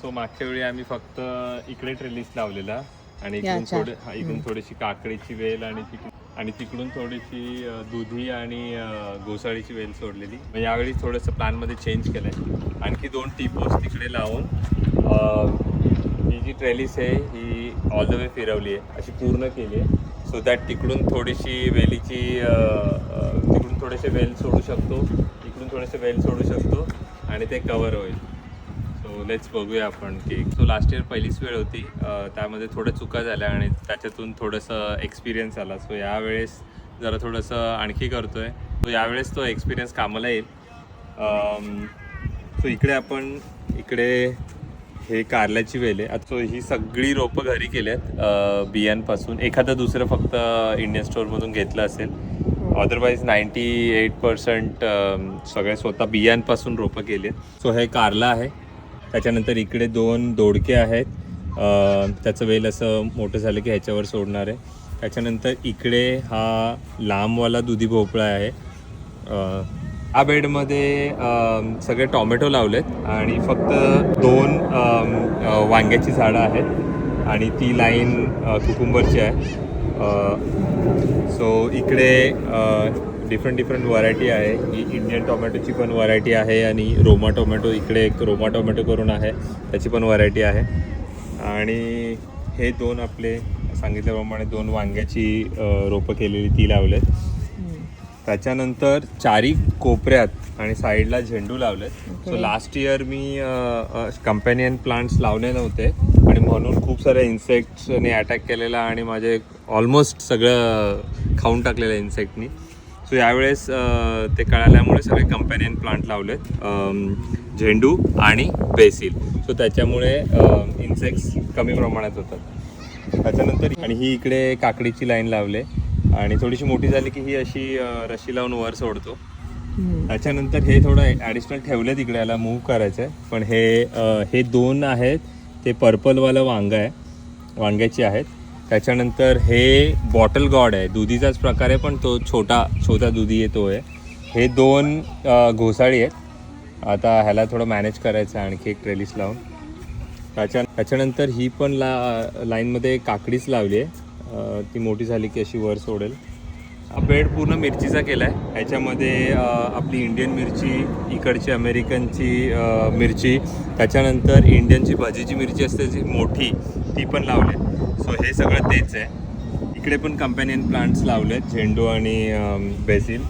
So मागच्या वेळी आम्ही फक्त इकडे ट्रेलिस लावलेला आणि इकडून थोडीशी काकडीची वेल आणि तिकडून थोडीशी दुधी आणि घोसाळीची वेल सोडलेली. मग यावेळी थोडंसं प्लॅनमध्ये चेंज केलं आहे. आणखी 2 टीपोस तिकडे लावून ही जी ट्रेलिस आहे ही ऑल द वे फिरवली आहे, अशी पूर्ण केली आहे. सो दॅट तिकडून थोडीशी वेलीची तिकडून थोडेसे वेल सोडू शकतो, इकडून थोडेसे वेल सोडू शकतो आणि ते कवर होईल. सो लेट्स बघूया आपण की सो लास्ट इयर पहिलीच वेळ होती, त्यामध्ये थोड्या चुका झाल्या आणि त्याच्यातून थोडंसं एक्सपिरियन्स आला. सो यावेळेस जरा थोडंसं आणखी करतो आहे. सो यावेळेस तो एक्सपिरियन्स कामाला येईल. सो इकडे हे कारल्याची वेल आहे. सो ही सगळी रोपं घरी केली आहेत बियांपासून. एखादं दुसरं फक्त इंडियन स्टोअरमधून घेतलं असेल, अदरवाईज 98% सगळे स्वतः बियांपासून रोपं केली आहेत. सो हे कारला आहे. त्याच्यानंतर इकडे 2 दोडके आहेत, त्याचं वेल असं मोठं झालं की ह्याच्यावर सोडणार आहे. त्याच्यानंतर इकडे हा लांबवाला दुधी भोपळा आहे. या बेडमध्ये सगळे टॉमॅटो लावलेत आणि फक्त 2 वांग्याची झाडं आहेत आणि ती लाईन कुकुंबरची आहे. सो इकडे डिफरंट व्हरायटी आहे. ही इंडियन टोमॅटोची पण व्हरायटी आहे आणि रोमा टोमॅटो, इकडे एक रोमा टोमॅटो करून आहे, त्याची पण व्हरायटी आहे. आणि हे 2 आपले सांगितल्याप्रमाणे 2 वांग्याची रोपं केलेली ती लावलेत. त्याच्यानंतर 4 कोपऱ्यात आणि साईडला झेंडू लावलेत. सो लास्ट इयर मी कंपॅनियन प्लांट्स लावले नव्हते आणि म्हणून खूप साऱ्या इन्सेक्ट्सने अटॅक केलेला आणि माझे ऑलमोस्ट सगळं खाऊन टाकलेलं इन्सेक्टनी. सो यावेळेस ते कळाल्यामुळे सगळे कंपॅनियन प्लांट लावलेत, झेंडू आणि बेसिल. सो त्याच्यामुळे इन्सेक्ट्स कमी प्रमाणात होतात. त्याच्यानंतर आणि ही इकडे काकडीची लाईन लावले आणि थोडीशी मोठी झाली की ही अशी रशी लावून वर सोडतो. त्याच्यानंतर हे थोडं ॲडिशनल ठेवलं तिकडे, याला मूव्ह करायचं आहे. पण हे 2 आहेत ते पर्पलवालं वांग्याची आहेत. त्याच्यानंतर हे बॉटल गॉड आहे, दुधीचाच प्रकार आहे पण तो छोटा दुधी येतो आहे. हे 2 घोसाळी आहेत. आता ह्याला थोडं मॅनेज करायचं आहे आणखी एक ट्रेलिस लावून. त्याच्यानंतर ही पण लाईनमध्ये काकडीच लावली आहे, ती मोठी झाली की अशी वर सोडेल. हा बेड पूर्ण मिरचीचा केला आहे. ह्याच्यामध्ये आपली इंडियन मिरची, इकडची अमेरिकनची मिरची, त्याच्यानंतर इंडियनची भाजीची मिरची असते जी मोठी, ती पण लावली. सो हे सगळं तेच आहे. इकडे पण कंपॅनियन प्लांट्स लावलेत, झेंडू आणि बेसिल.